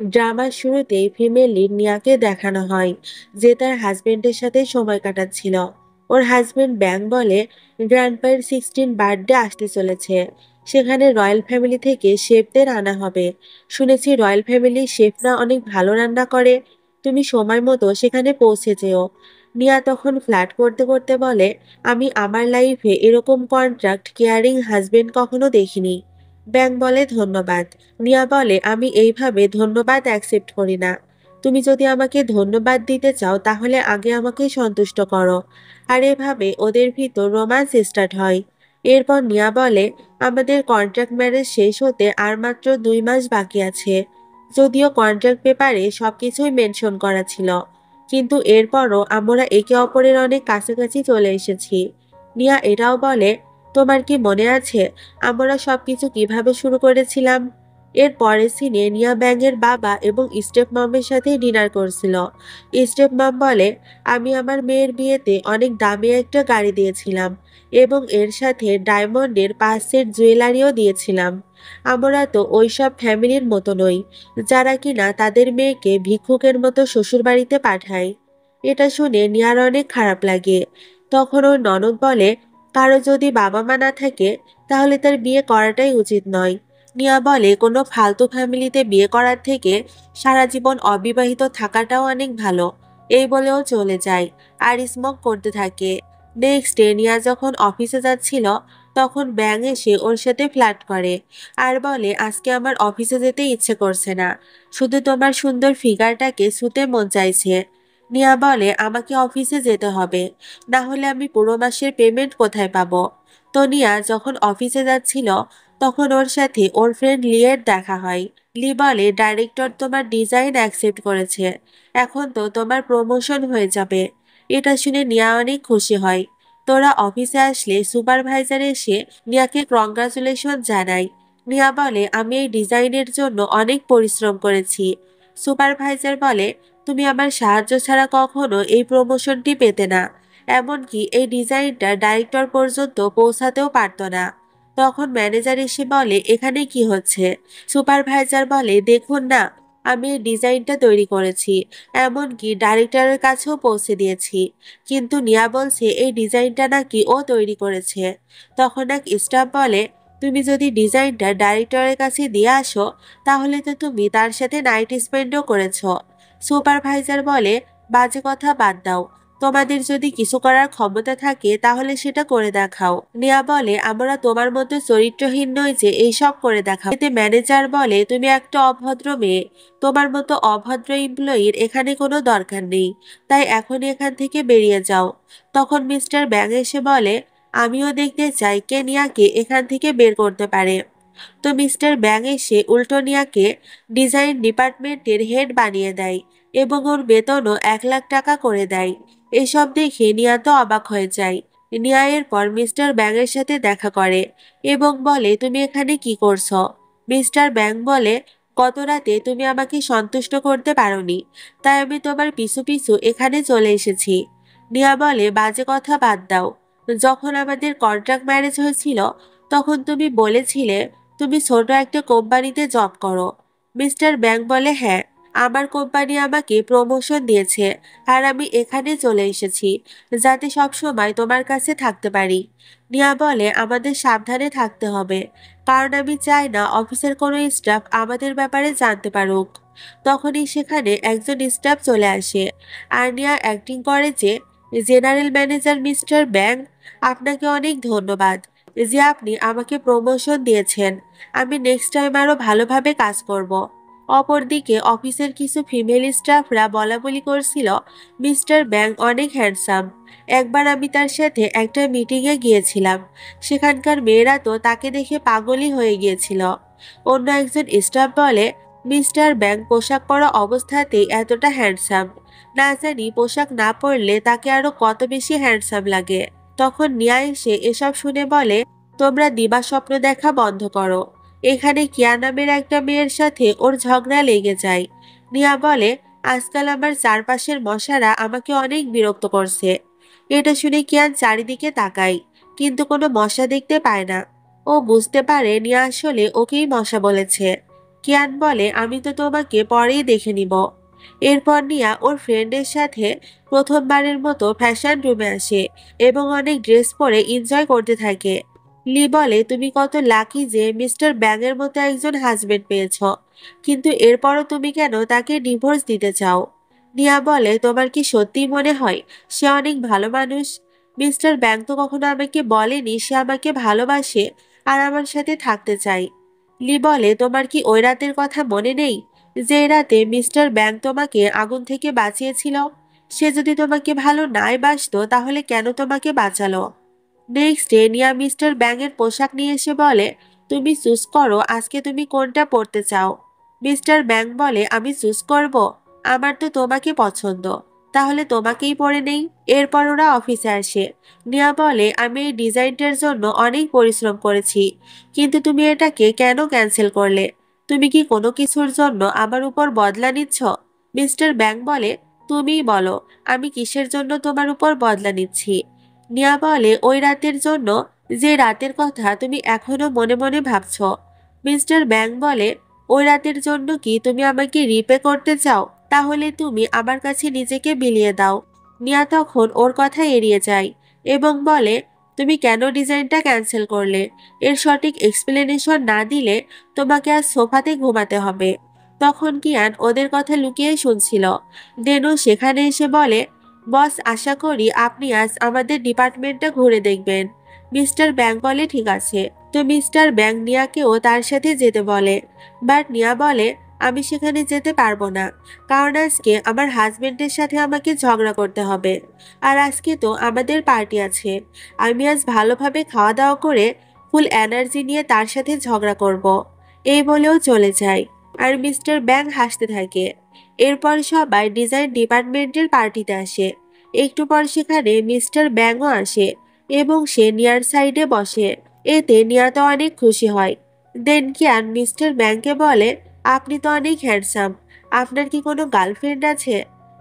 ড্রামার শুরুতেই female lead নিয়াকে দেখানো হয় যে তার হাজবেন্ডের সাথে সময় কাটাচ্ছিল। ওর হাজবেন্ড ব্যাং বলে গ্র্যান্ডপায়ের 16 বার্থডে আসতে চলেছে, সেখানে রয়্যাল ফ্যামিলি থেকে শেফদের আনা হবে। শুনেছি রয়্যাল ফ্যামিলির শেফরা অনেক ভালো রান্না করে, তুমি সময় মতো সেখানে পৌঁছে যেও। নিয়া তখন ফ্ল্যাট করতে করতে বলে, আমি আমার লাইফে এরকম কন্ট্রাক্ট কেয়ারিং হাজবেন্ড কখনো দেখিনি। ব্যাং বলে ধন্যবাদ। নিয়া বলে, আমি এইভাবে ধন্যবাদ অ্যাকসেপ্ট করি না। তুমি যদি আমাকে ধন্যবাদ দিতে চাও তাহলে আগে আমাকে সন্তুষ্ট করো। আর এভাবে ওদের ভিতর রোম্যান্স স্টার্ট হয়। এরপর নিয়া বলে, আমাদের কন্ট্রাক্ট ম্যারেজ শেষ হতে আর মাত্র 2 মাস বাকি আছে। যদিও কন্ট্রাক্ট পেপারে সবকিছুই মেনশন করা ছিল, কিন্তু এরপরও আমরা একে অপরের অনেক কাছাকাছি চলে এসেছি। নিয়া এটাও বলে, তোমার কি মনে আছে আমরা সবকিছু কিভাবে শুরু করেছিলাম? এর পরের সিনে নিয়া ব্যাঙের বাবা এবং স্টেপ মমের সাথে ডিনার করছিল। স্টেপ মম বলে, আমি আমার মেয়ের বিয়েতে অনেক দামি একটা গাড়ি দিয়েছিলাম এবং এর সাথে ডায়মন্ডের 5 সেট জুয়েলারিও দিয়েছিলাম। আমরা তো ওইসব ফ্যামিলির মতো নই যারা কিনা তাদের মেয়েকে ভিক্ষুকের মতো শ্বশুরবাড়িতে পাঠায়। এটা শুনে নিয়ার অনেক খারাপ লাগে। তখন ওর ননদ বলে, কারো যদি বাবা মা না থাকে তাহলে তার বিয়ে করাটাই উচিত নয়। নিয়া বলে, কোনো ফালতু ফ্যামিলিতে বিয়ে করার থেকে সারা জীবন অবিবাহিত থাকাটাও অনেক ভালো। এই বলেও চলে যায় আর স্মোক করতে থাকে। নেক্সট ডে নিয়া যখন অফিসে যাচ্ছিল তখন ব্যাং এসে ওর সাথে ফ্ল্যাট করে আর বলে, আজকে আমার অফিসে যেতে ইচ্ছে করছে না, শুধু তোমার সুন্দর ফিগারটাকে ছুতে মন চাইছে। নিয়া বলে, আমাকে অফিসে যেতে হবে, না হলে আমি পুরো মাসের পেমেন্ট কোথায় পাবো? তো নিয়া যখন অফিসে যাচ্ছিল তখন ওর সাথে ওর ফ্রেন্ড লিয়ের দেখা হয়। লি বলে, ডাইরেক্টর তোমার ডিজাইন অ্যাকসেপ্ট করেছে, এখন তো তোমার প্রমোশন হয়ে যাবে। এটা শুনে নিয়া অনেক খুশি হয়। তোরা অফিসে আসলে সুপারভাইজার এসে নিয়াকে কংগ্রাচুলেশন জানায়। নিয়া বলে, আমি এই ডিজাইনের জন্য অনেক পরিশ্রম করেছি। সুপারভাইজার বলে, তুমি আমার সাহায্য ছাড়া কখনো এই প্রমোশনটি পেতে না, এমনকি এই ডিজাইনটা ডাইরেক্টর পর্যন্ত পৌঁছাতেও পারতো না। তখন ম্যানেজার এসে বলে, এখানে কি হচ্ছে? সুপারভাইজার বলে, দেখুন না, আমি এই ডিজাইনটা তৈরি করেছি, এমনকি ডাইরেক্টরের কাছেও পৌঁছে দিয়েছি, কিন্তু নিয়া বলছে এই ডিজাইনটা নাকি ও তৈরি করেছে। তখন এক স্টাফ বলে, তুমি যদি ডিজাইনটা ডাইরেক্টরের কাছে দিয়ে আসো তাহলে তো তুমি তার সাথে নাইট স্পেন্ডও করেছো। সুপারভাইজার বলে, বাজে কথা বাদ দাও, তোমাদের যদি কিছু করার ক্ষমতা থাকে তাহলে সেটা করে দেখাও। নিয়া বলে, আমরা তোমার মতো চরিত্রহীন নই যে এইসব করে দেখাও। এতে ম্যানেজার বলে, তুমি একটা অভদ্র মেয়ে, তোমার মতো অভদ্র এমপ্লয়ির এখানে কোনো দরকার নেই, তাই এখনই এখান থেকে বেরিয়ে যাও। তখন মিস্টার ব্যাং এসে বলে, আমিও দেখতে চাই কে নিয়াকে এখান থেকে বের করতে পারে। তো মিস্টার ব্যাং এসে উল্টো নিয়াকে ডিজাইন ডিপার্টমেন্টের হেড বানিয়ে দেয় এবং ওর বেতনও 1 লাখ টাকা করে দেয়। এসব দেখে নিয়া তো অবাক হয়ে যায়। নিয়া এরপর মিস্টার ব্যাংয়ের সাথে দেখা করে এবং বলে, তুমি এখানে কি করছো? মিস্টার ব্যাং বলে, গত রাতে তুমি আমাকে সন্তুষ্ট করতে পারোনি, তাই আমি তোমার পিছু পিছু এখানে চলে এসেছি। নিয়া বলে, বাজে কথা বাদ দাও, যখন আমাদের কন্ট্রাক্ট ম্যারেজ হয়েছিল তখন তুমি বলেছিলে তুমি ছোট একটা কোম্পানিতে জব করো। মিস্টার ব্যাং বলে, হ্যাঁ, আমার কোম্পানি আমাকে প্রমোশন দিয়েছে আর আমি এখানে চলে এসেছি যাতে সব সময় তোমার কাছে থাকতে পারি। নিয়া বলে, আমাদের সাবধানে থাকতে হবে, কারণ আমি চাই না অফিসের কোনো স্টাফ আমাদের ব্যাপারে জানতে পারুক। তখনই সেখানে একজন স্টাফ চলে আসে আর নিয়া অ্যাক্টিং করে যে, জেনারেল ম্যানেজার মিস্টার ব্যাং, আপনাকে অনেক ধন্যবাদ যে আপনি আমাকে প্রমোশন দিয়েছেন, আমি নেক্সট টাইম আরো ভালোভাবে কাজ করব। অপরদিকে অফিসের কিছু ফিমেল স্টাফরা বলাবলি করছিল, মিস্টার ব্যাং অনেক হ্যান্ডসাম, একবার আমি তার সাথে একটা মিটিংয়ে গিয়েছিলাম, সেখানকার মেয়েরা তো তাকে দেখে পাগলই হয়ে গিয়েছিল। অন্য একজন স্টাফ বলে, মিস্টার ব্যাং পোশাক পরা অবস্থাতেই এতটা হ্যান্ডসাম, না জানি পোশাক না পরলে তাকে আরো কত বেশি হ্যান্ডসাম লাগে। তখন নিয়া এসে এসব শুনে বলে, তোমরা দিবা স্বপ্ন দেখা বন্ধ করো। এখানে কিয়া নামের একটা মেয়ের সাথে ওর ঝগড়া লেগে যায়। নিয়া বলে, আজকাল আমার চারপাশের মশারা আমাকে অনেক বিরক্ত করছে। এটা শুনে কিয়ান চারিদিকে তাকায়, কিন্তু কোনো মশা দেখতে পায় না। ও বুঝতে পারে নিয়া আসলে ওকেই মশা বলেছে। কিয়ান বলে, আমি তো তোমাকে পরেই দেখে নিব। এরপর নিয়া ওর ফ্রেন্ডের সাথে প্রথমবারের মতো ফ্যাশন রুমে আসে এবং অনেক ড্রেস পরে এনজয় করতে থাকে। লি বলে, তুমি কত লাকি যে মিস্টার ব্যাঙের মতো একজন হাজবেন্ড পেয়েছ, কিন্তু এরপরও তুমি কেন তাকে ডিভোর্স দিতে চাও? নিয়া বলে, তোমার কি সত্যি মনে হয় সে অনেক ভালো মানুষ? মিস্টার ব্যাং তো কখনো আমাকে বলেনি সে আমাকে ভালোবাসে আর আমার সাথে থাকতে চাই। লি বলে, তোমার কি ওই রাতের কথা মনে নেই, যে রাতে মিস্টার ব্যাং তোমাকে আগুন থেকে বাঁচিয়েছিল? সে যদি তোমাকে ভালো নাই বাসতো তাহলে কেন তোমাকে বাঁচালো? নেক্সট ডে নিয়া মিস্টার ব্যাং এর পোশাক নিয়ে এসে বলে, তুমি চুজ করো আজকে তুমি কোনটা পরতে চাও। মিস্টার ব্যাং বলে, আমি চুজ করব? আমার তো তোমাকে পছন্দ, তাহলে তোমাকেই পরে নেই। এরপর ওরা অফিসে আসে। নিয়া বলে, আমি এই ডিজাইনটার জন্য অনেক পরিশ্রম করেছি, কিন্তু তুমি এটাকে কেন ক্যান্সেল করলে? তুমি কি কোনো কিছুর জন্য আমার উপর বদলা নিচ্ছ? মিস্টার ব্যাং বলে, তুমিই বলো আমি কিসের জন্য তোমার উপর বদলা নিচ্ছি। নিয়া বলে, ওই রাতের জন্য, যে রাতের কথা তুমি এখনো মনে মনে ভাবছ। মিস্টার ব্যাং বলে, ওই রাতের জন্য কি তুমি আমাকে রিপে করতে চাও? তাহলে তুমি আমার কাছে নিজেকে বিলিয়ে দাও। নিয়া তখন ওর কথা এড়িয়ে যায় এবং বলে, তুমি কেন ডিজাইনটা ক্যান্সেল করলে? এর সঠিক এক্সপ্লেনেশন না দিলে তোমাকে আজ সোফাতে ঘুমাতে হবে। তখন কিয়ান ওদের কথা লুকিয়ে শুনছিল। দেনু সেখানে এসে বলে, বস, আশা করি আপনি আজ আমাদের ডিপার্টমেন্টটা ঘুরে দেখবেন। মিস্টার ব্যাং বলে, ঠিক আছে। তো মিস্টার ব্যাং নিয়াকেও তার সাথে যেতে বলে, বাট নিয়া বলে, আমি সেখানে যেতে পারবো না, কারণ আজকে আমার হাজবেন্ডের সাথে আমাকে ঝগড়া করতে হবে। আর আজকে তো আমাদের পার্টি আছে, আমি আজ ভালোভাবে খাওয়া দাওয়া করে ফুল এনার্জি নিয়ে তার সাথে ঝগড়া করব। এই বলেও চলে যায় আর মিস্টার ব্যাং হাসতে থাকে। এরপর সবাই ডিজাইন ডিপার্টমেন্টের পার্টিতে আসে। একটু পর সেখানে মিস্টার ব্যাংও আসে এবং সে নিয়ার সাইডে বসে। এতে নিয়া তো অনেক খুশি হয়। দেন কিয়ান মিস্টার ব্যাংকে বলে, আপনি তো অনেক হ্যান্ডসাম, আপনার কি কোনো গার্লফ্রেন্ড আছে?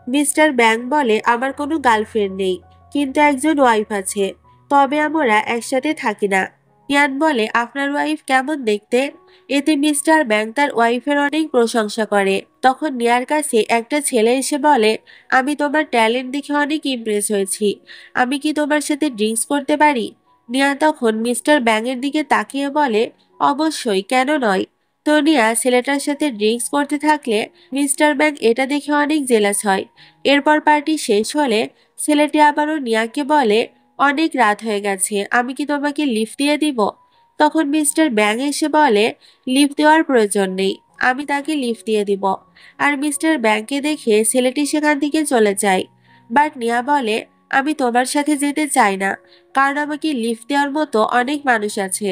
মিস্টার ব্যাং বলে, আমার কোনো গার্লফ্রেন্ড নেই, কিন্তু একজন ওয়াইফ আছে, তবে আমরা একসাথে থাকি না। কিয়ান বলে, আপনার ওয়াইফ কেমন দেখতে? এতে মিস্টার ব্যাং তার ওয়াইফের অনেক প্রশংসা করে। তখন নিয়ার কাছে একটা ছেলে এসে বলে, আমি তোমার ট্যালেন্ট দেখে অনেক ইমপ্রেস হয়েছি, আমি কি তোমার সাথে ড্রিঙ্কস করতে পারি? নিয়া তখন মিস্টার ব্যাং এর দিকে তাকিয়ে বলে, অবশ্যই, কেন নয়। তো নিয়া ছেলেটার সাথে ড্রিঙ্কস করতে থাকলে মিস্টার ব্যাং এটা দেখে অনেক জেলাস হয়। এরপর পার্টি শেষ হলে ছেলেটি আবারও নিয়াকে বলে, অনেক রাত হয়ে গেছে, আমি কি তোমাকে লিফট দিয়ে দিব? তখন মিস্টার ব্যাং এসে বলে, লিফট দেওয়ার প্রয়োজন নেই, আমি তাকে লিফট দিয়ে দিব। আর মিস্টার ব্যাংকে দেখে ছেলেটি সেখান থেকে চলে যায়। বাট নিয়া বলে, আমি তোমার সাথে যেতে চাই না, কারণ আমাকে লিফট দেওয়ার মতো অনেক মানুষ আছে।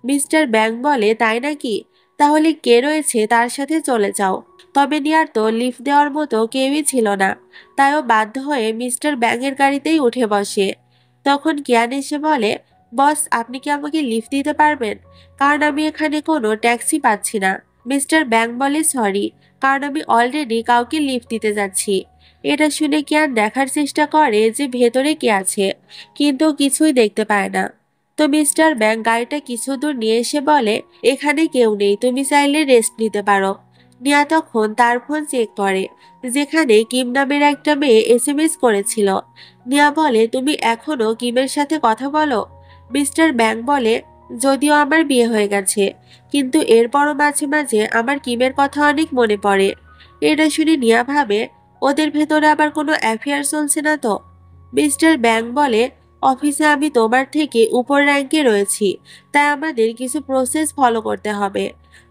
মিস্টার ব্যাং বলে, তাই নাকি? তাহলে কে রয়েছে তার সাথে চলে যাও। তবে নিয়ার তো লিফট দেওয়ার মতো কেউই ছিল না, তাই ও বাধ্য হয়ে মিস্টার ব্যাংয়ের গাড়িতেই উঠে বসে। তখন কিয়ান এসে বলে, বস, আপনি কি আমাকে লিফট দিতে পারবেন, কারণ আমি এখানে কোনো ট্যাক্সি পাচ্ছি না। মিস্টার ব্যাং বলে, সরি, কারণ আমি অলরেডি কাউকে লিফট দিতে যাচ্ছি। এটা শুনে কিয়ান দেখার চেষ্টা করে যে ভেতরে কে আছে, কিন্তু কিছুই দেখতে পায় না। তো মিস্টার ব্যাং গাড়িটা কিছু দূর নিয়ে এসে বলে, এখানে কেউ নেই, তুমি চাইলে রেস্ট নিতে পারো। নিয়া তখন তার ফোন চেক করে, যেখানে কিম নামের একটা মেয়ে এসএমএস করেছিল। নিয়া বলে, তুমি এখনো কিমের সাথে কথা বলো? মিস্টার ব্যাং বলে, যদিও আমার বিয়ে হয়ে গেছে, কিন্তু এরপরও মাঝে মাঝে আমার কিমের কথা অনেক মনে পড়ে। এটা শুনে নিয়া ভাবে, ওদের ভেতরে আবার কোনো অ্যাফেয়ার চলছে না তো? মিস্টার ব্যাং বলে, অফিসে আমি তোমার থেকে উপর র্যাঙ্কে রয়েছি, তাই আমাদের কিছু প্রসেস ফলো করতে হবে।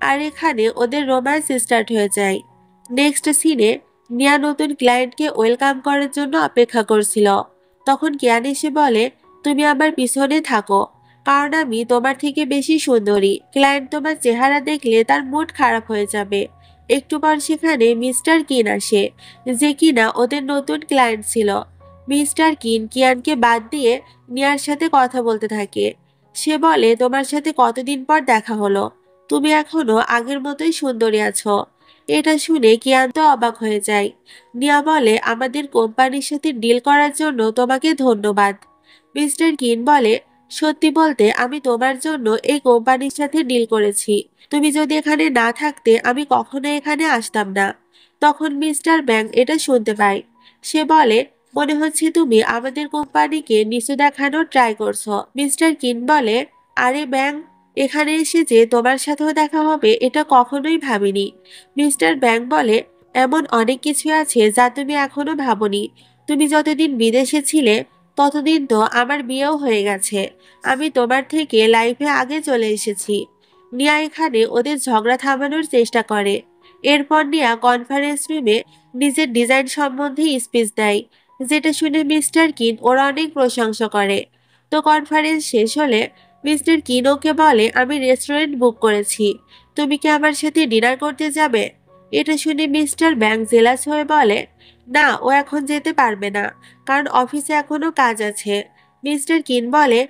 আর এখানে ওদের রোম্যান্স স্টার্ট হয়ে যায়। নেক্সট সিনে নিয়া নতুন ক্লায়েন্টকে ওয়েলকাম করার জন্য অপেক্ষা করছিল। তখন কিয়ান এসে বলে, তুমি আমার পিছনে থাকো, কারণ আমি তোমার থেকে বেশি সুন্দরী। ক্লায়েন্ট তোমার চেহারা দেখলে তার মুড খারাপ হয়ে যাবে। একটু পর সেখানে মিস্টার কিন আসে, যে কিনা ওদের নতুন ক্লায়েন্ট ছিল। মিস্টার কিন কিয়ানকে বাদ দিয়ে নিয়ার সাথে কথা বলতে থাকে। সে বলে, তোমার সাথে কতদিন পর দেখা হলো, তুমি এখনো আগের মতোই সুন্দরী আছো। এটা শুনে কিয়ান তো অবাক হয়ে যায়। নিয়া বলে, আমাদের কোম্পানির সাথে ডিল করার জন্য তোমাকে ধন্যবাদ। মিস্টার কিন বলে, সত্যি বলতে আমি তোমার জন্য এই কোম্পানির সাথে ডিল করেছি। তুমি যদি এখানে না থাকতে আমি কখনো এখানে আসতাম না। তখন মিস্টার ব্যাং এটা শুনতে পায়। সে বলে, মনে হচ্ছে তুমি আমাদের কোম্পানিকে নিচু দেখানোর ট্রাই করছো। মিস্টার কিন বলে, আরে ব্যাং, এখানে এসে যে তোমার সাথেও দেখা হবে এটা কখনোই ভাবিনি। মিস্টার ব্যাং বলে, এমন অনেক কিছু আছে যা তুমি এখনো ভাবোনি। তুমি যতদিন বিদেশে ছিলে ততদিন তো আমার বিয়েও হয়ে গেছে। আমি তোমার থেকে লাইফে আগে চলে এসেছি। নিয়া এখানে ওদের ঝগড়া থামানোর চেষ্টা করে। এরপর নিয়া কনফারেন্স রুমে নিজের ডিজাইন সম্বন্ধে স্পিচ দেয়, যেটা শুনে মিস্টার কিন ওরা অনেক প্রশংসা করে। তো কনফারেন্স শেষ হলে মিস্টার কিন ওকে বলে, আমি রেস্টুরেন্ট বুক করেছি, তুমি কি আমার সাথে ডিনার করতে যাবে? এটা শুনে মিস্টার ব্যাং জেলাস হয়ে বলে, না, ও এখন যেতে পারবে না, কারণ অফিসে এখনো কাজ আছে। মিস্টার কিন বলে,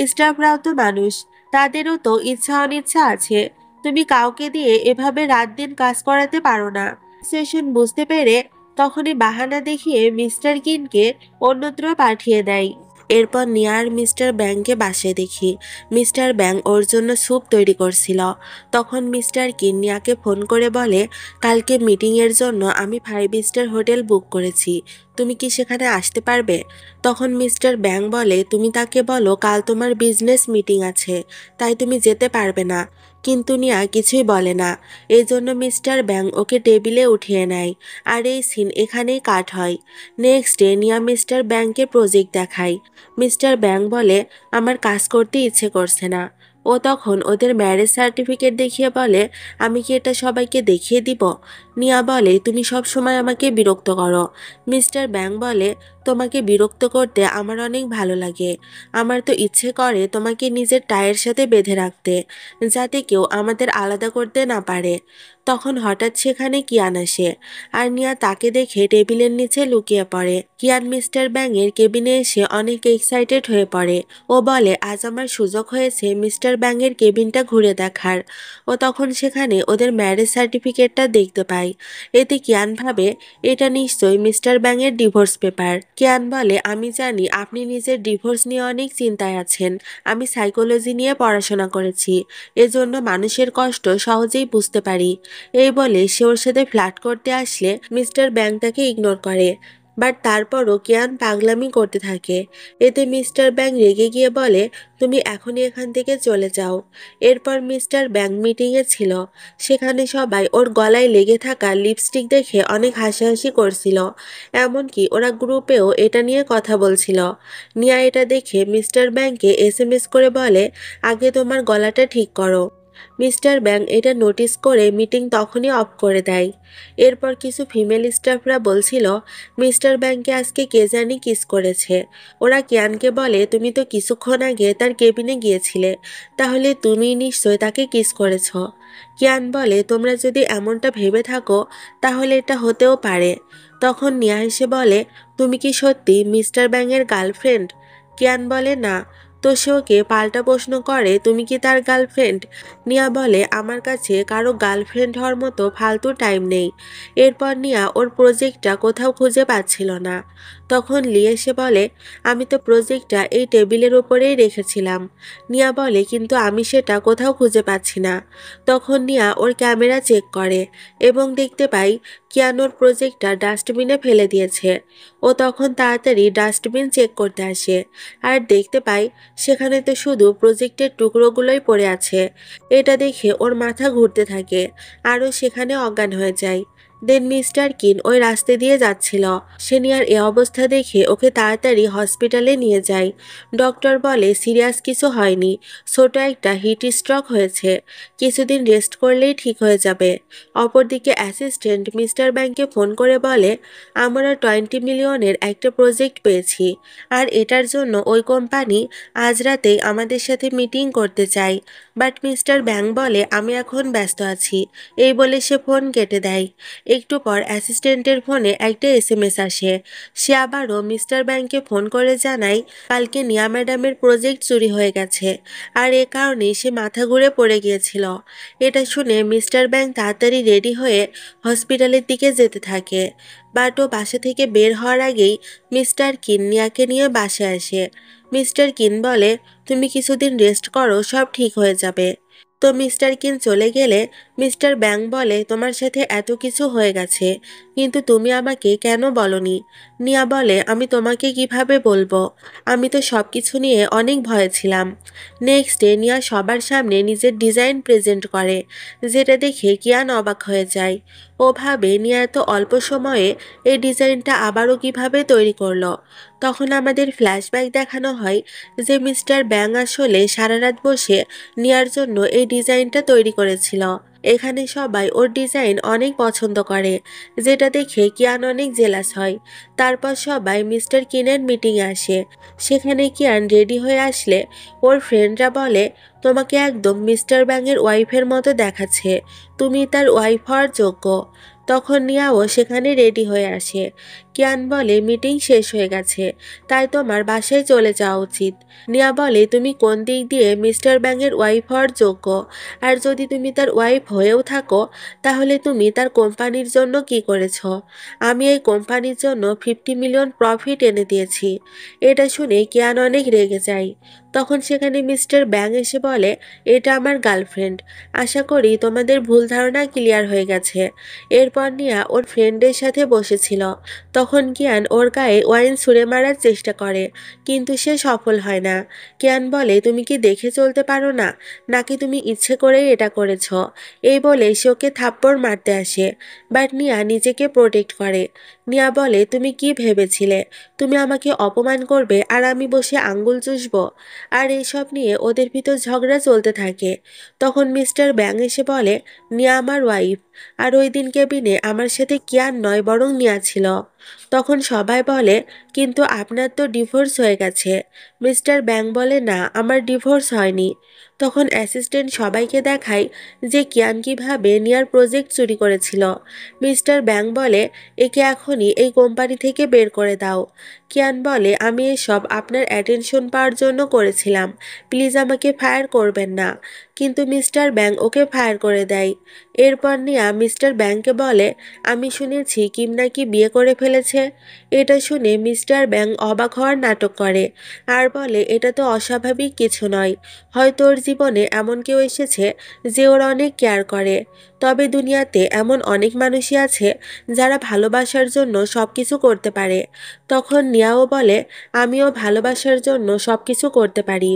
স্টাফরাও তো মানুষ, তাদেরও তো ইচ্ছা অনিচ্ছা আছে। তুমি কাউকে দিয়ে এভাবে রাত দিন কাজ করাতে পারো না। সেশন বুঝতে পেরে তখনই বাহানা দেখিয়ে মিস্টার কিনকে অন্যত্র পাঠিয়ে দেয়। এরপর নিয়ার মিস্টার ব্যাংকে বাসায় দেখি মিস্টার ব্যাং ওর জন্য স্যুপ তৈরি করছিল। তখন মিস্টার কিন নিয়াকে ফোন করে বলে, কালকে মিটিংয়ের জন্য আমি 5 স্টার হোটেল বুক করেছি, তুমি কি সেখানে আসতে পারবে? তখন মিস্টার ব্যাং বলে, তুমি তাকে বলো কাল তোমার বিজনেস মিটিং আছে, তাই তুমি যেতে পারবে না। কিন্তু নিয়া কিছুই বলে না। এই জন্য মিস্টার ব্যাং ওকে টেবিলে উঠিয়ে নেয়। আর এই সিন এখানেই কাট হয়। নেক্সট ডে নিয়া মিস্টার ব্যাংকে প্রজেক্ট দেখায়। মিস্টার ব্যাং বলে, আমার কাজ করতে ইচ্ছে করছে না। ও তখন ওদের ম্যারেজ সার্টিফিকেট দেখিয়ে বলে, আমি কি এটা সবাইকে দেখিয়ে দিব? নিয়া বলে, তুমি সব সময় আমাকে বিরক্ত করো। মিস্টার ব্যাং বলে, তোমাকে বিরক্ত করতে আমার অনেক ভালো লাগে। আমার তো ইচ্ছে করে তোমাকে নিজের টায়ের সাথে বেঁধে রাখতে, যাতে কেউ আমাদের আলাদা করতে না পারে। তখন হঠাৎ সেখানে কিয়ান আসে। আর নিয়া তাকে দেখে টেবিলের নিচে লুকিয়ে পড়ে। কিয়ান মিস্টার ব্যাংয়ের কেবিনে এসে অনেক এক্সাইটেড হয়ে পড়ে। ও বলে, আজ আমার সুযোগ হয়েছে মিস্টার ব্যাংয়ের কেবিনটা ঘুরে দেখার। ও তখন সেখানে ওদের ম্যারেজ সার্টিফিকেটটা দেখতে পায়। এতে কিয়ান ভাবে এটা নিশ্চয়ই মিস্টার ব্যাংয়ের ডিভোর্স পেপার। কিয়ান বলে, আমি জানি আপনি নিজের ডিভোর্স নিয়ে অনেক চিন্তায় আছেন। আমি সাইকোলজি নিয়ে পড়াশোনা করেছি, এজন্য মানুষের কষ্ট সহজেই বুঝতে পারি। এই বলে সে ওর সাথে ফ্লার্ট করতে আসলে মিস্টার ব্যাং তাকে ইগনোর করে। বাট তারপরও কিয়ান পাগলামি করতে থাকে। এতে মিস্টার ব্যাং রেগে গিয়ে বলে, তুমি এখনই এখান থেকে চলে যাও। এরপর মিস্টার ব্যাং মিটিংয়ে ছিল। সেখানে সবাই ওর গলায় লেগে থাকা লিপস্টিক দেখে অনেক হাসাহাসি করছিল। এমনকি ওরা গ্রুপেও এটা নিয়ে কথা বলছিল। নিয়া এটা দেখে মিস্টার ব্যাংকে এসএমএস করে বলে, আগে তোমার গলাটা ঠিক করো। মিস্টার ব্যাং এটা নোটিস করে মিটিং তখনই অফ করে দেয়। এরপর কিছু ফিমেল স্টাফরা বলছিল, মিস্টার ব্যাংকে আজকে কে জানি কিস করেছে। ওরা কিয়ানকে বলে, তুমি তো কিছুক্ষণ আগে তার কেবিনে গিয়েছিলে, তাহলে তুমি নিশ্চয় তাকে কিস করেছ। কিয়ান বলে, তোমরা যদি এমনটা ভেবে থাকো তাহলে এটা হতেও পারে। তখন নিয়া এসে বলে, তুমি কি সত্যি মিস্টার ব্যাংয়ের গার্লফ্রেন্ড? কিয়ান বলে, না। তো সে ওকে পাল্টা প্রশ্ন করে, তুমি কি তার গার্লফ্রেন্ড? নিয়া বলে, আমার কাছে কারো গার্লফ্রেন্ড হওয়ার মতো ফালতু টাইম নেই। এরপর নিয়া ওর প্রজেক্টটা কোথাও খুঁজে পাচ্ছিল না। তখন লি এসে বলে, আমি তো প্রজেক্টটা এই টেবিলের ওপরেই রেখেছিলাম। নিয়া বলে, কিন্তু আমি সেটা কোথাও খুঁজে পাচ্ছি না। তখন নিয়া ওর ক্যামেরা চেক করে এবং দেখতে পাই কিয়ানোর প্রজেক্টটা ডাস্টবিনে ফেলে দিয়েছে। ও তখন তাড়াতাড়ি ডাস্টবিন চেক করতে আসে আর দেখতে পাই সেখানে তো শুধু প্রজেক্টের টুকরোগুলোই পড়ে আছে। এটা দেখে ওর মাথা ঘুরতে থাকে আরও সেখানে অজ্ঞান হয়ে যায়। দেন মিস্টার কিন ওই রাস্তা দিয়ে যাচ্ছিল। সে নিয়ার এ অবস্থা দেখে ওকে তাড়াতাড়ি হসপিটালে নিয়ে যায়। ডক্টর বলে, সিরিয়াস কিছু হয়নি, ছোট একটা হিট স্ট্রোক হয়েছে, কিছুদিন রেস্ট করলেই ঠিক হয়ে যাবে। অপরদিকে অ্যাসিস্ট্যান্ট মিস্টার ব্যাংকে ফোন করে বলে, আমরা 20 মিলিয়নের একটা প্রজেক্ট পেয়েছি, আর এটার জন্য ওই কোম্পানি আজ রাতেই আমাদের সাথে মিটিং করতে চাই। বাট মিস্টার ব্যাং বলে, আমি এখন ব্যস্ত আছি। এই বলে সে ফোন কেটে দেয়। একটু পর অ্যাসিস্ট্যান্টের ফোনে একটা এসএমএস আসে। সে আবারও মিস্টার ব্যাংকে ফোন করে জানায়, কালকে নিয়া ম্যাডামের প্রজেক্ট চুরি হয়ে গেছে, আর এ কারণেই সে মাথা ঘুরে পড়ে গিয়েছিল। এটা শুনে মিস্টার ব্যাং তাড়াতাড়ি রেডি হয়ে হসপিটালের দিকে যেতে থাকে। বাট ও বাসা থেকে বের হওয়ার আগেই মিস্টার কিন নিয়াকে নিয়ে বাসায় আসে। মিস্টার কিন বলে, তুমি কিছুদিন রেস্ট করো, সব ঠিক হয়ে যাবে। তো মিস্টার কিন চলে গেলে মিস্টার ব্যাং বলে, তোমার সাথে এত কিছু হয়ে গেছে, কিন্তু তুমি আমাকে কেন বলনি? নিয়া বলে, আমি তোমাকে কিভাবে বলবো, আমি তো সব কিছু নিয়ে অনেক ভয়ে ছিলাম। নেক্সট ডে নিয়া সবার সামনে নিজের ডিজাইন প্রেজেন্ট করে, যেটা দেখে কিয়ান অবাক হয়ে যায়। ও ভাবে নিয়া এত অল্প সময়ে এই ডিজাইনটা আবারও কিভাবে তৈরি করলো। তখন আমাদের ফ্ল্যাশব্যাক দেখানো হয় যে মিস্টার ব্যাং আসলে সারা রাত বসে নিয়ার জন্য এই ডিজাইনটা তৈরি করেছিল। এখানে সবাই ওর ডিজাইন অনেক পছন্দ করে, যেটা দেখে কিয়ান অনেক জেলাস হয়। তারপর সবাই মিস্টার কিনের মিটিংয়ে আসে। সেখানে কিয়ান রেডি হয়ে আসলে ওর ফ্রেন্ডরা বলে, তোমাকে একদম মিস্টার ব্যাংয়ের ওয়াইফের মতো দেখাচ্ছে, তুমি তার ওয়াইফ হওয়ার যোগ্য। তখন নিয়াও সেখানে রেডি হয়ে আসে। কিয়ান বলে, মিটিং শেষ হয়ে গেছে, তাই তোমার বাসায় চলে যাওয়া উচিত। নিয়া বলে, তুমি কোন দিক দিয়ে মিস্টার ব্যাংয়ের ওয়াইফ হওয়ার যোগ্য? আর যদি তুমি তার ওয়াইফ হয়েও থাকো, তাহলে তুমি তার কোম্পানির জন্য কি করেছ? আমি এই কোম্পানির জন্য 50 মিলিয়ন প্রফিট এনে দিয়েছি। এটা শুনে কিয়ান অনেক রেগে যায়। তখন সেখানে মিস্টার ব্যাং এসে বলে, এটা আমার গার্লফ্রেন্ড। আশা করি তোমাদের ভুল ধারণা ক্লিয়ার হয়ে গেছে। এরপর নিয়া ওর ফ্রেন্ডের সাথে বসেছিল। তখন কিয়ান ওর গায়ে ওয়াইন ছুঁড়ে মারার চেষ্টা করে, কিন্তু সে সফল হয় না। কিয়ান বলে, তুমি কি দেখে চলতে পারো না, নাকি তুমি ইচ্ছে করেই এটা করেছ? এই বলে সে ওকে থাপ্পড় মারতে আসে, বাট নিয়া নিজেকে প্রোটেক্ট করে। নিয়া বলে, তুমি কি ভেবেছিলে তুমি আমাকে অপমান করবে আর আমি বসে আঙ্গুল চুষবো? আর এইসব নিয়ে ওদের ভিতর ঝগড়া চলতে থাকে। তখন মিস্টার ব্যাং এসে বলে, নিয়া আমার ওয়াইফ, আর ওই দিন কেবিনে আমার সাথে কিয়ান নয় বরং নিয়া ছিল। তখন সবাই বলে, কিন্তু আপনার তো ডিভোর্স হয়ে গেছে। মিস্টার ব্যাং বলে, না, আমার ডিভোর্স হয়নি। তখন অ্যাসিস্ট্যান্ট সবাইকে দেখায় যে কিয়ান কিভাবে নিয়ার প্রজেক্ট চুরি করেছিল। মিস্টার ব্যাং বলে, একে এখনই এই কোম্পানি থেকে বের করে দাও। কিয়ান বলে, আমি এসব আপনার অ্যাটেনশন পাওয়ার জন্য করেছিলাম, প্লিজ আমাকে ফায়ার করবেন না। কিন্তু মিস্টার ব্যাং ওকে ফায়ার করে দেয়। এরপর নিয়া মিস্টার ব্যাংকে বলে, আমি শুনেছি কিম নাকি বিয়ে করে ফেলেছে। এটা শুনে মিস্টার ব্যাং অবাক হওয়ার নাটক করে আর বলে, এটা তো অস্বাভাবিক কিছু নয়, হয়তো ওর জীবনে এমন কেউ এসেছে যে ওর অনেক কেয়ার করে। তবে দুনিয়াতে এমন অনেক মানুষই আছে যারা ভালোবাসার জন্য সব কিছু করতে পারে। তখন নিয়াও বলে, আমিও ভালোবাসার জন্য সব কিছু করতে পারি।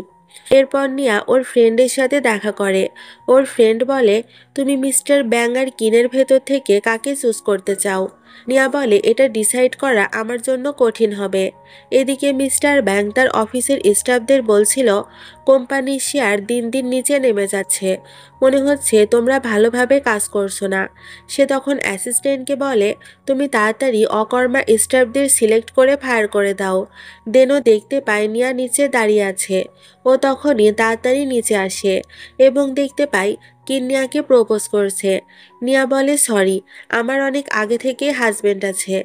এরপর নিয়া ওর ফ্রেন্ডের সাথে দেখা করে। ওর ফ্রেন্ড বলে, তুমি মিস্টার ব্যাং আর কিনের ভেতর থেকে কাকে চুজ করতে চাও? নিয়া বলে, এটা ডিসাইড করা আমার জন্য কঠিন হবে। এদিকে মিস্টার ব্যাং তার অফিসের স্টাফদের বলছিল, কোম্পানির শেয়ার দিন দিন নিচে নেমে যাচ্ছে, মনে হচ্ছে তোমরা ভালোভাবে কাজ করছো না। সে তখন অ্যাসিস্ট্যান্টকে বলে, তুমি তাড়াতাড়ি অকর্মা স্টাফদের সিলেক্ট করে ফায়ার করে দাও। দেনও দেখতে পায় নিয়া নিচে দাঁড়িয়ে আছে। ও তখনই তাড়াতাড়ি নিচে আসে এবং দেখতে পায় কিন্নিয়াকে প্রপোজ করছে। নিয়া বলে, সরি, আমার অনেক আগে থেকে হাজবেন্ড আছে।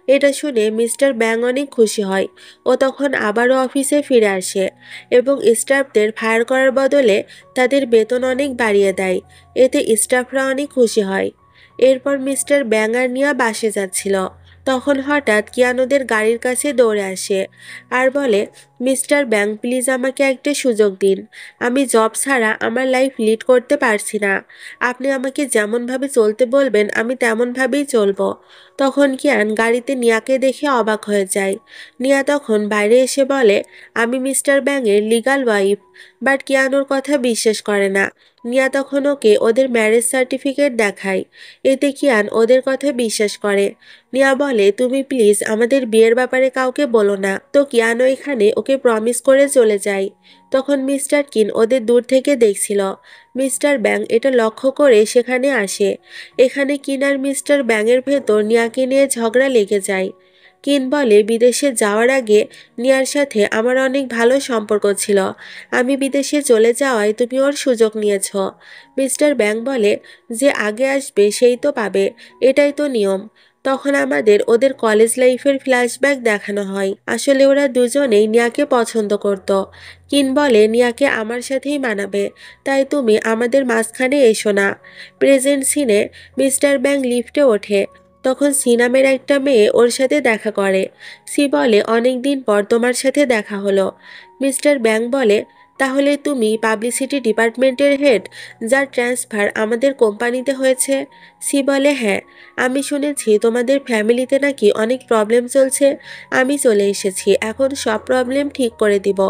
এটা শুনে মিস্টার ব্যাং অনেক খুশি হয়। ও তখন আবারও অফিসে ফিরে আসে এবং স্টাফদের ফায়ার করার বদলে তাদের বেতন অনেক বাড়িয়ে দেয়। এতে স্টাফরা অনেক খুশি হয়। এরপর মিস্টার ব্যাং আর নিয়া বাসে যাচ্ছিল। তখন হঠাৎ কিয়ান ওদের গাড়ির কাছে দৌড়ে আসে আর বলে, মিস্টার ব্যাং, প্লিজ আমাকে একটা সুযোগ দিন। আমি জব ছাড়া আমার লাইফ লিড করতে পারছি না। আপনি আমাকে যেমনভাবে চলতে বলবেন আমি তেমনভাবেই চলবো। তখন কিয়ান গাড়িতে নিয়াকে দেখে অবাক হয়ে যায়। নিয়া তখন বাইরে এসে বলে, আমি মিস্টার ব্যাংয়ের লিগাল ওয়াইফ। বাট কিয়ান ওর কথা বিশ্বাস করে না। নিয়া তখন ওকে ওদের ম্যারেজ সার্টিফিকেট দেখায়। এতে কিয়ান ওদের কথা বিশ্বাস করে। নিয়া বলে, তুমি প্লিজ আমাদের বিয়ের ব্যাপারে কাউকে বলো না। তো কিয়ানো এখানে ওকে প্রমিস করে চলে যায়। তখন মিস্টার কিন ওদের দূর থেকে দেখছিল। মিস্টার ব্যাং এটা লক্ষ্য করে সেখানে আসে। এখানে কিন আর মিস্টার ব্যাংয়ের ভেতর নিয়াকে নিয়ে ঝগড়া লেগে যায়। কিন বলে, বিদেশে যাওয়ার আগে নিয়ার সাথে আমার অনেক ভালো সম্পর্ক ছিল, আমি বিদেশে চলে যাওয়ায় তুমি ওর সুযোগ নিয়েছ। মিস্টার ব্যাং বলে, যে আগে আসবে সেই তো পাবে, এটাই তো নিয়ম। তখন আমাদের ওদের কলেজ লাইফের ফ্ল্যাশব্যাক দেখানো হয়। আসলে ওরা দুজনেই নিয়াকে পছন্দ করত। কিন বলে, নিয়াকে আমার সাথেই মানাবে, তাই তুমি আমাদের মাঝখানে এসো না। প্রেজেন্ট সিনে মিস্টার ব্যাং লিফটে ওঠে। তখন সি নামের একটা মেয়ে ওর সাথে দেখা করে। সি বলে, অনেকদিন পর তোমার সাথে দেখা হলো। মিস্টার ব্যাং বলে, তাহলে তুমি পাবলিসিটি ডিপার্টমেন্টের হেড, যার ট্রান্সফার আমাদের কোম্পানিতে হয়েছে? সি বলে, হ্যাঁ, আমি শুনেছি তোমাদের ফ্যামিলিতে নাকি অনেক প্রবলেম চলছে। আমি চলে এসেছি, এখন সব প্রবলেম ঠিক করে দিব।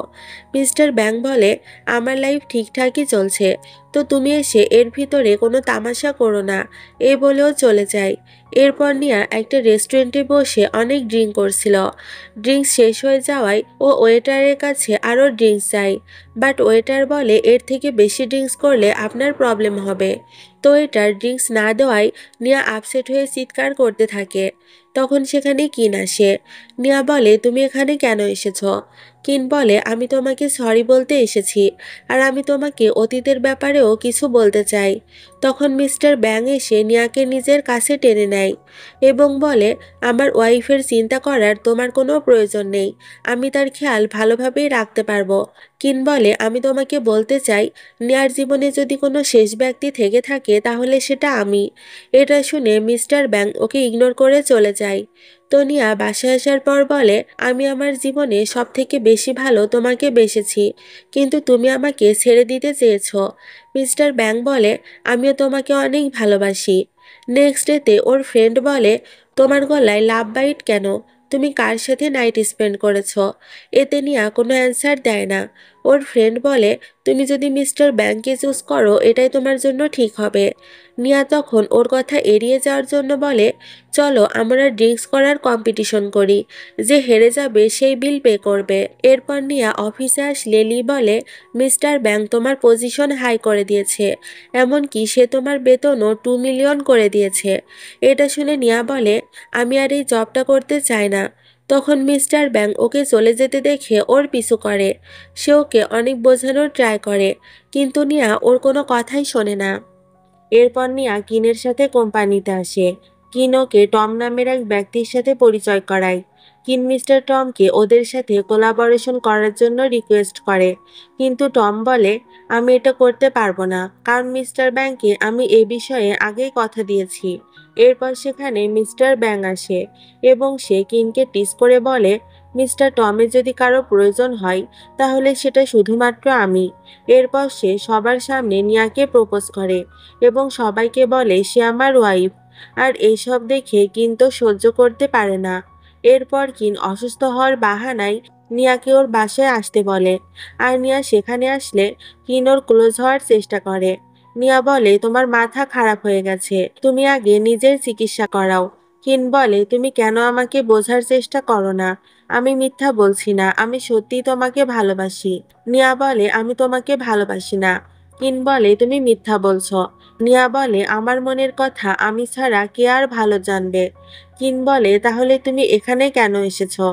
মিস্টার ব্যাং বলে, আমার লাইফ ঠিকঠাকই চলছে, তো তুমি এসে এর ভিতরে কোনো তামাশা করো না। এই বলেও চলে যায়। এরপর নিয়া একটা রেস্টুরেন্টে বসে অনেক ড্রিঙ্ক করছিল। ড্রিঙ্কস শেষ হয়ে যাওয়ায় ও ওয়েটারের কাছে আরও ড্রিঙ্কস চায়, বাট ওয়েটার বলে এর থেকে বেশি ড্রিঙ্কস করলে আপনার প্রবলেম হবে। তো ওয়েটার ড্রিঙ্কস না দেওয়ায় নিয়া আপসেট হয়ে চিৎকার করতে থাকে। তখন সেখানে কিন আসে। নিয়া বলে, তুমি এখানে কেন এসেছো? কিন বলে, আমি তোমাকে সরি বলতে এসেছি, আর আমি তোমাকে অতীতের ব্যাপারেও কিছু বলতে চাই। তখন মিস্টার ব্যাং এসে নিয়াকে নিজের কাছে টেনে নেয় এবং বলে, আমার ওয়াইফের চিন্তা করার তোমার কোনো প্রয়োজন নেই, আমি তার খেয়াল ভালোভাবেই রাখতে পারবো। কিন বলে, আমি তোমাকে বলতে চাই, নিয়ার জীবনে যদি কোনো শেষ ব্যক্তি থেকে থাকে তাহলে সেটা আমি। এটা শুনে মিস্টার ব্যাং ওকে ইগনোর করে চলে যায়। তো নিয়া বাসায় আসার পর বলে, আমি আমার জীবনে সব থেকে বেশি ভালো তোমাকে বেসেছি, কিন্তু তুমি আমাকে ছেড়ে দিতে চেয়েছ। মিস্টার ব্যাং বলে, আমিও তোমাকে অনেক ভালোবাসি। নেক্সট ডেতে ওর ফ্রেন্ড বলে, তোমার গলায় লাভ বাইট কেন? তুমি কার সাথে নাইট স্পেন্ড করেছ? এতে নিয়া কোনো অ্যান্সার দেয় না। ওর ফ্রেন্ড বলে, তুমি যদি মিস্টার ব্যাংকে চুজ করো এটাই তোমার জন্য ঠিক হবে। নিয়া তখন ওর কথা এড়িয়ে যাওয়ার জন্য বলে, চলো আমরা ড্রিঙ্কস করার কম্পিটিশন করি, যে হেরে যাবে সেই বিল পে করবে। এরপর নিয়া অফিসে আসলে লি বলে, মিস্টার ব্যাং তোমার পজিশন হাই করে দিয়েছে, এমনকি সে তোমার বেতনও 2 মিলিয়ন করে দিয়েছে। এটা শুনে নিয়া বলে, আমি আর এই জবটা করতে চাই না। তখন মিস্টার ব্যাং ওকে চলে যেতে দেখে ওর পিছু করে। সে ওকে অনেক বোঝানোর ট্রাই করে, কিন্তু নিয়া ওর কোনো কথাই শোনে না। এরপর নিয়া কিনের সাথে কোম্পানিতে আসে। কিন ওকে টম নামের এক ব্যক্তির সাথে পরিচয় করায়। কিন মিস্টার টমকে ওদের সাথে কোলাবোরেশন করার জন্য রিকোয়েস্ট করে, কিন্তু টম বলে, আমি এটা করতে পারবো না, কারণ মিস্টার ব্যাংকে আমি এ বিষয়ে আগেই কথা দিয়েছি। এরপর সেখানে মিস্টার ব্যাং আসে এবং সে কিনকে টিস করে বলে, মিস্টার টমের যদি কারো প্রয়োজন হয় তাহলে সেটা শুধুমাত্র আমি। এরপর সে সবার সামনে নিয়াকে প্রপোজ করে এবং সবাইকে বলে সে আমার ওয়াইফ। আর এইসব দেখে কিন তো সহ্য করতে পারে না। এরপর কিন অসুস্থ হওয়ার বাহানায় নিয়াকে ওর বাসায় আসতে বলে, আর নিয়া সেখানে আসলে কিন ওর ক্লোজ হওয়ার চেষ্টা করে। নিয়া বলে, তোমার মাথা খারাপ হয়ে গেছে, তুমি আগে নিজের চিকিৎসা করাও। কিন বলে, তুমি কেন আমাকে বোঝার চেষ্টা করো না? আমি মিথ্যা বলছি না, আমি সত্যিই তোমাকে ভালোবাসি। নিয়া বলে, আমি তোমাকে ভালোবাসি না। কিন বলে, তুমি মিথ্যা বলছো। নিয়া বলে, আমার মনের কথা আমি ছাড়া কে আর ভালো জানবে? কিন বলে, তাহলে তুমি এখানে কেন এসেছো?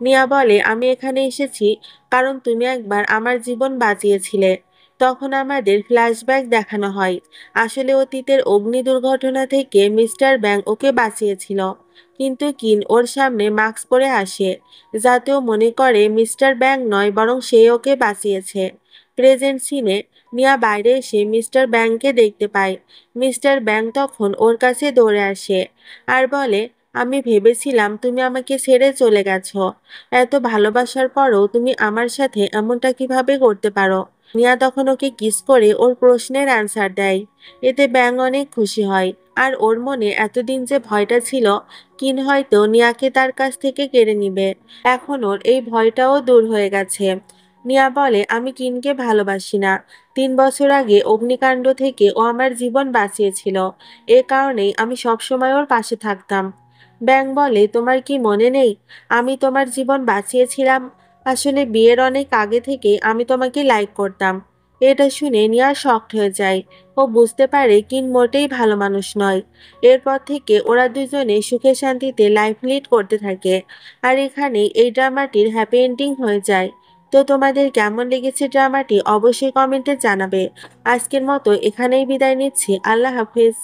নিয়া বলে, আমি এখানে এসেছি কারণ তুমি একবার আমার জীবন বাঁচিয়েছিলে। তখন আমাদের ফ্ল্যাশব্যাক দেখানো হয়, আসলে অতীতের অগ্নি দুর্ঘটনা থেকে মিস্টার ব্যাং ওকে বাঁচিয়েছিল। কিন্তু কিন ওর সামনে মাস্ক পরে আসে, যাতেও মনে করে মিস্টার ব্যাং নয় বরং সে ওকে বাঁচিয়েছে। প্রেজেন্ট সিনে নিয়া বাইরে এসে মিস্টার ব্যাংকে দেখতে পায়। মিস্টার ব্যাং তখন ওর কাছে দৌড়ে আসে আর বলে, আমি ভেবেছিলাম তুমি আমাকে ছেড়ে চলে গেছো, এত ভালোবাসার পরও তুমি আমার সাথে এমনটা কিভাবে করতে পারো? নিয়া তখন ওকে কিস করে ওর প্রশ্নের অ্যান্সার দেয়। এতে ব্যাং অনেক খুশি হয়, আর ওর মনে এতদিন যে ভয়টা ছিল কিন হয়তো নিয়াকে তার কাছ থেকে কেড়ে নিবে, এখন ওর এই ভয়টাও দূর হয়ে গেছে। নিয়া বলে, আমি কিনকে ভালোবাসি না। 3 বছর আগে অগ্নিকাণ্ড থেকে ও আমার জীবন বাঁচিয়েছিল, এ কারণেই আমি সবসময় ওর পাশে থাকতাম। ব্যাং বলে, তোমার কি মনে নেই আমি তোমার জীবন বাঁচিয়েছিলাম? আসলে বিয়ের অনেক আগে থেকে আমি তোমাকে লাইক করতাম। এটা শুনে নিয়া শকড হয়ে যায়। ও বুঝতে পারে কিন মোটেই ভালো মানুষ নয়। এরপর থেকে ওরা দুজনে সুখে শান্তিতে লাইফ লিড করতে থাকে। আর এখানেই এই ড্রামাটির হ্যাপি এন্ডিং হয়ে যায়। তো তোমাদের কেমন লেগেছে ড্রামাটি অবশ্যই কমেন্টে জানাবে। আজকের মতো এখানেই বিদায় নিচ্ছি। আল্লাহ হাফেজ।